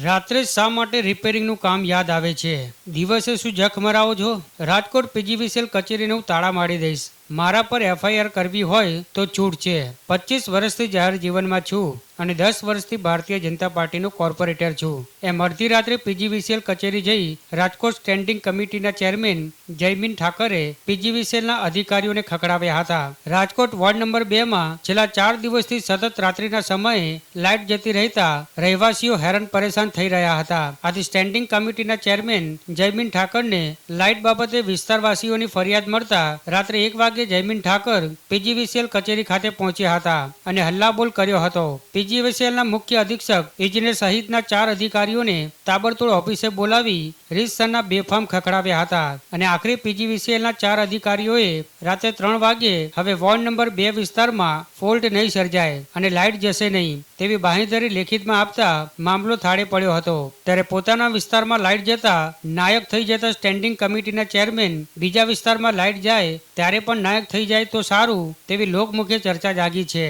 રાત્રે શા માટે રિપેરિંગનું કામ યાદ આવે છે? દિવસે શું જખ મરાવો છો? રાજકોટ પીજીવીસીએલ કચેરીને હું તાળા મારી દઈશ. મારા પર એફઆઈઆર કરવી હોય તો છૂટ છે. 25 વર્ષથી જાહેર જીવનમાં છું અને 10 વર્ષથી ભારતીય જનતા પાર્ટીનો કોર્પોરેટર છું. એમ અડધી રાત્રે પીજીવીસીએલ કચેરી જઈ રાજકોટ સ્ટેન્ડિંગ કમિટીના ચેરમેન જયમીન ઠાકરે પીજીવીસીએલના અધિકારીઓને ખખડાવ્યા હતા. રાજકોટ વોર્ડ નંબર 2માં છેલ્લા 4 દિવસથી સતત રાત્રિના સમયે લાઇટ જતી રહેતા રહેવાસીઓ હેરાન પરેશાન થઈ રહ્યા હતા. આથી સ્ટેન્ડિંગ કમિટીના ચેરમેન જયમીન ઠાકરને લાઇટ બાબતે વિસ્તારવાસીઓની ફરિયાદ મળતા રાત્રે 1 વાગે જયમીન ઠાકર પીજીવીસીએલ કચેરી ખાતે પહોંચ્યા હતા અને હલ્લાબોલ કર્યો હતો. પીજીવીસીએલના મુખ્ય અધિક્ષક ઇજનેર સહિતના 4 અધિકારીઓને તાબડતોડ ઓફિસે બોલાવી રીતસરના બેફામ ખખડાવ્યા હતા અને આખરે પીજીવીસીએલના 4 અધિકારીઓએ રાત્રે 3 વાગે હવે વોર્ડ નંબર 2 વિસ્તારમાં ફોલ્ટ નહીં સર્જાય અને લાઇટ જશે નહીં તેવી બાંહેધરી લેખિતમાં આપતા મામલો થાળે પડ્યો હતો. ત્યારે પોતાના વિસ્તારમાં લાઇટ જતા નાયક થઈ જતા સ્ટેન્ડિંગ કમિટીના ચેરમેન બીજા વિસ્તારમાં લાઇટ જાય ત્યારે પણ નાયક થઈ જાય તો સારું તેવી લોકમુખે ચર્ચા જાગી છે.